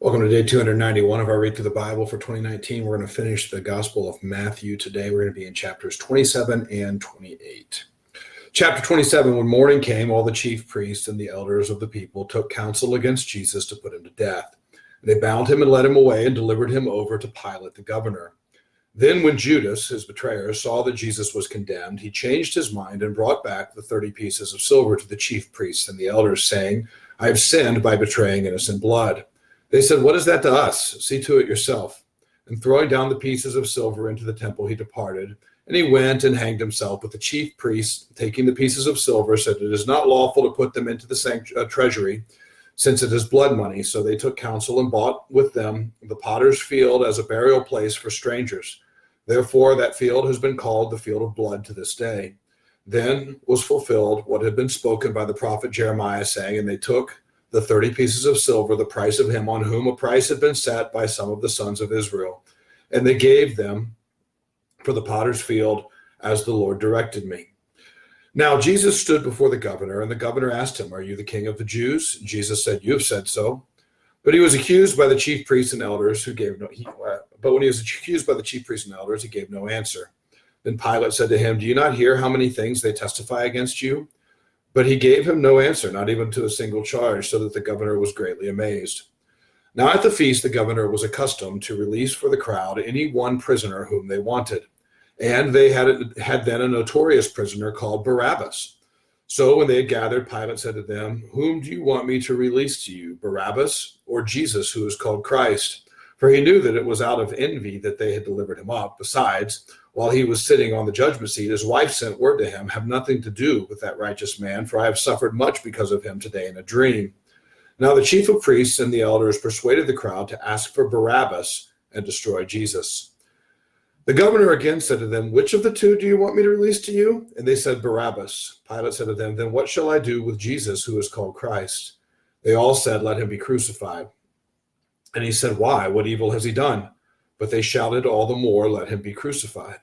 Welcome to day 291 of our Read Through the Bible for 2019. We're going to finish the Gospel of Matthew today. We're going to be in chapters 27 and 28. Chapter 27, when morning came, all the chief priests and the elders of the people took counsel against Jesus to put him to death. They bound him and led him away and delivered him over to Pilate the governor. Then when Judas, his betrayer, saw that Jesus was condemned, he changed his mind and brought back the 30 pieces of silver to the chief priests and the elders, saying, "I have sinned by betraying innocent blood." They said, "What is that to us? See to it yourself." And throwing down the pieces of silver into the temple, he departed. And he went and hanged himself. But the chief priests, taking the pieces of silver, said, "It is not lawful to put them into the treasury, since it is blood money." So they took counsel and bought with them the potter's field as a burial place for strangers. Therefore that field has been called the field of blood to this day. Then was fulfilled what had been spoken by the prophet Jeremiah, saying, "And they took the 30 pieces of silver, the price of him on whom a price had been set by some of the sons of Israel. And they gave them for the potter's field as the Lord directed me." Now Jesus stood before the governor, and the governor asked him, "Are you the king of the Jews?" Jesus said, "You have said so." But he was accused by the chief priests and elders, he gave no answer. Then Pilate said to him, "Do you not hear how many things they testify against you?" But he gave him no answer, not even to a single charge, so that the governor was greatly amazed. Now at the feast, the governor was accustomed to release for the crowd any one prisoner whom they wanted. And they had then a notorious prisoner called Barabbas. So when they had gathered, Pilate said to them, "Whom do you want me to release to you, Barabbas or Jesus, who is called Christ?" For he knew that it was out of envy that they had delivered him up. Besides, while he was sitting on the judgment seat, his wife sent word to him, "Have nothing to do with that righteous man, for I have suffered much because of him today in a dream." Now the chief of priests and the elders persuaded the crowd to ask for Barabbas and destroy Jesus. The governor again said to them, "Which of the two do you want me to release to you?" And they said, "Barabbas." Pilate said to them, "Then what shall I do with Jesus, who is called Christ?" They all said, "Let him be crucified." And he said, "Why? What evil has he done?" But they shouted all the more, "Let him be crucified."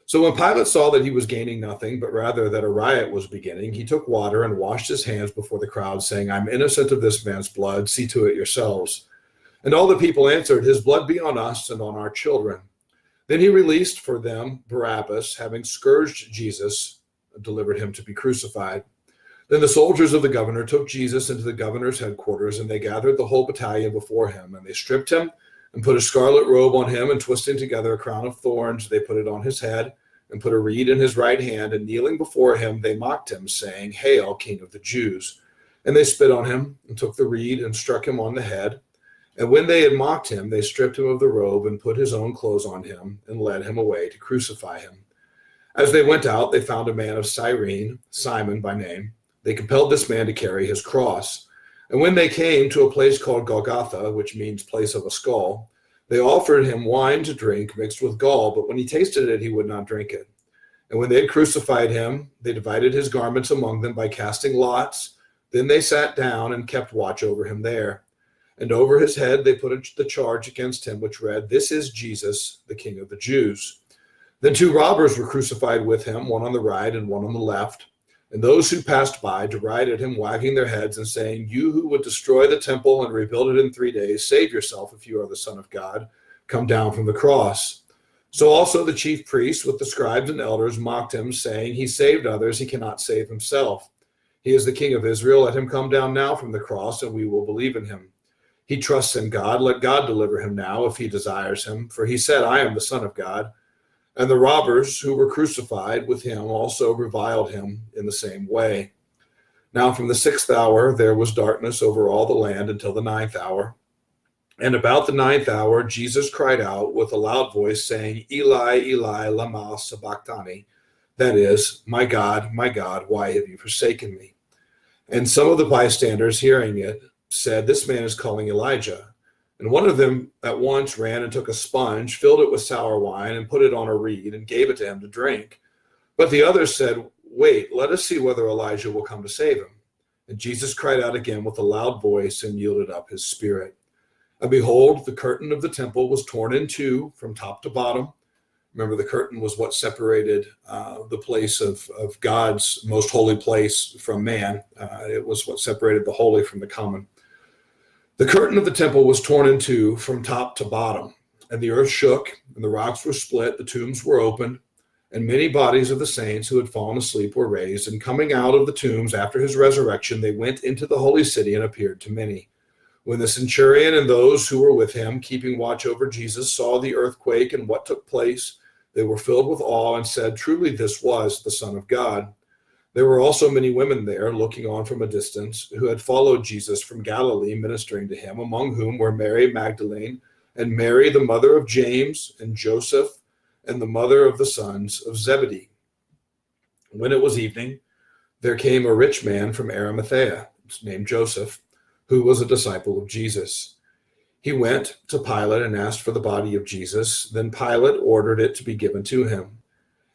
So when Pilate saw that he was gaining nothing, but rather that a riot was beginning, he took water and washed his hands before the crowd, saying, "I'm innocent of this man's blood. See to it yourselves." And all the people answered, "His blood be on us and on our children." Then he released for them Barabbas, having scourged Jesus, and delivered him to be crucified. Then the soldiers of the governor took Jesus into the governor's headquarters, and they gathered the whole battalion before him, and they stripped him and put a scarlet robe on him, and twisting together a crown of thorns, they put it on his head, and put a reed in his right hand, and kneeling before him, they mocked him, saying, "Hail, King of the Jews!" And they spit on him, and took the reed, and struck him on the head. And when they had mocked him, they stripped him of the robe, and put his own clothes on him, and led him away to crucify him. As they went out, they found a man of Cyrene, Simon by name. They compelled this man to carry his cross. And when they came to a place called Golgotha, which means place of a skull, they offered him wine to drink mixed with gall, but when he tasted it, he would not drink it. And when they had crucified him, they divided his garments among them by casting lots. Then they sat down and kept watch over him there. And over his head they put the charge against him, which read, "This is Jesus, the King of the Jews." Then two robbers were crucified with him, one on the right and one on the left. And those who passed by derided him, wagging their heads and saying, "You who would destroy the temple and rebuild it in 3 days, save yourself if you are the Son of God. Come down from the cross." So also the chief priests with the scribes and elders mocked him, saying, "He saved others, he cannot save himself. He is the King of Israel. Let him come down now from the cross, and we will believe in him. He trusts in God. Let God deliver him now if he desires him. For he said, 'I am the Son of God.'" And the robbers who were crucified with him also reviled him in the same way. Now from the 6th hour there was darkness over all the land until the 9th hour. And about the 9th hour Jesus cried out with a loud voice, saying, "Eli, Eli, lama sabachthani," that is, my God, why have you forsaken me?" And some of the bystanders hearing it said, "This man is calling Elijah." And one of them at once ran and took a sponge, filled it with sour wine, and put it on a reed, and gave it to him to drink. But the others said, "Wait, let us see whether Elijah will come to save him." And Jesus cried out again with a loud voice and yielded up his spirit. And behold, the curtain of the temple was torn in two from top to bottom. Remember, the curtain was what separated the place of God's most holy place from man. It was what separated the holy from the common. The curtain of the temple was torn in two from top to bottom, and the earth shook, and the rocks were split, the tombs were opened, and many bodies of the saints who had fallen asleep were raised. And coming out of the tombs after his resurrection, they went into the holy city and appeared to many. When the centurion and those who were with him, keeping watch over Jesus, saw the earthquake and what took place, they were filled with awe and said, "Truly this was the Son of God." There were also many women there, looking on from a distance, who had followed Jesus from Galilee, ministering to him, among whom were Mary Magdalene, and Mary, the mother of James and Joseph, and the mother of the sons of Zebedee. When it was evening, there came a rich man from Arimathea, named Joseph, who was a disciple of Jesus. He went to Pilate and asked for the body of Jesus. Then Pilate ordered it to be given to him.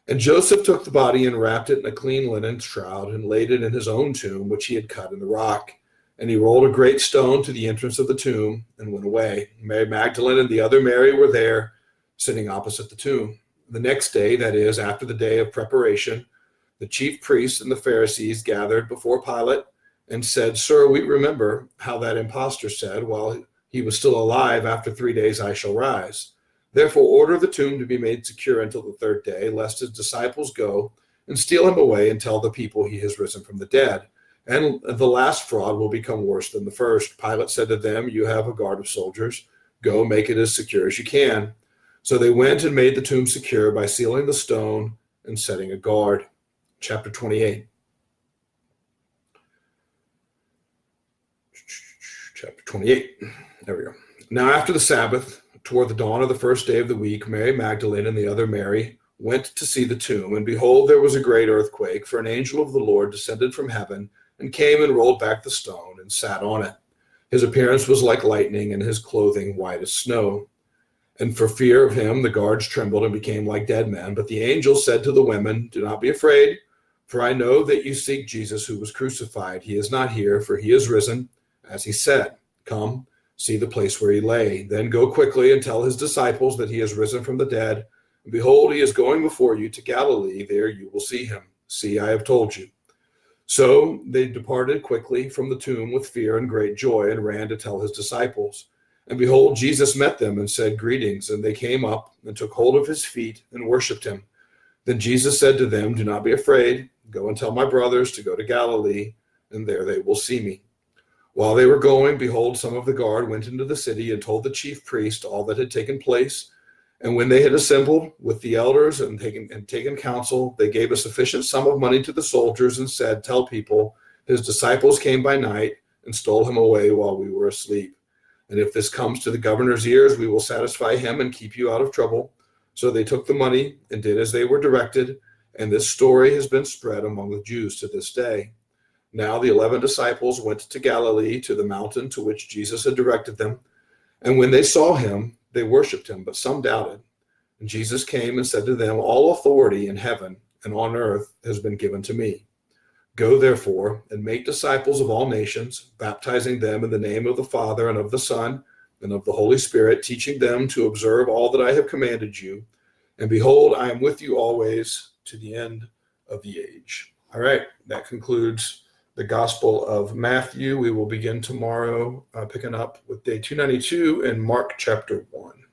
And Joseph took the body and wrapped it in a clean linen shroud and laid it in his own tomb, which he had cut in the rock. And he rolled a great stone to the entrance of the tomb and went away. Mary Magdalene and the other Mary were there, sitting opposite the tomb. The next day, that is, after the day of preparation, the chief priests and the Pharisees gathered before Pilate and said, "Sir, we remember how that impostor said, while he was still alive, 'After 3 days I shall rise.' Therefore order the tomb to be made secure until the third day, lest his disciples go and steal him away and tell the people he has risen from the dead. And the last fraud will become worse than the first." Pilate said to them, "You have a guard of soldiers. Go, make it as secure as you can." So they went and made the tomb secure by sealing the stone and setting a guard. Chapter 28. Chapter 28. There we go. Now after the Sabbath, toward the dawn of the first day of the week, Mary Magdalene and the other Mary went to see the tomb. And behold, there was a great earthquake, for an angel of the Lord descended from heaven and came and rolled back the stone and sat on it. His appearance was like lightning, and his clothing white as snow. And for fear of him, the guards trembled and became like dead men. But the angel said to the women, "Do not be afraid, for I know that you seek Jesus who was crucified. He is not here, for he is risen, as he said. Come, see the place where he lay. Then go quickly and tell his disciples that he has risen from the dead. And behold, he is going before you to Galilee. There you will see him. See, I have told you." So they departed quickly from the tomb with fear and great joy and ran to tell his disciples. And behold, Jesus met them and said, "Greetings." And they came up and took hold of his feet and worshipped him. Then Jesus said to them, "Do not be afraid. Go and tell my brothers to go to Galilee, and there they will see me." While they were going, behold, some of the guard went into the city and told the chief priest all that had taken place. And when they had assembled with the elders and taken counsel, they gave a sufficient sum of money to the soldiers and said, "Tell people, his disciples came by night and stole him away while we were asleep. And if this comes to the governor's ears, we will satisfy him and keep you out of trouble." So they took the money and did as they were directed. And this story has been spread among the Jews to this day. Now the 11 disciples went to Galilee, to the mountain to which Jesus had directed them. And when they saw him, they worshipped him, but some doubted. And Jesus came and said to them, "All authority in heaven and on earth has been given to me. Go therefore and make disciples of all nations, baptizing them in the name of the Father and of the Son and of the Holy Spirit, teaching them to observe all that I have commanded you. And behold, I am with you always to the end of the age." All right, that concludes the Gospel of Matthew. We will begin tomorrow picking up with day 292 in Mark chapter 1.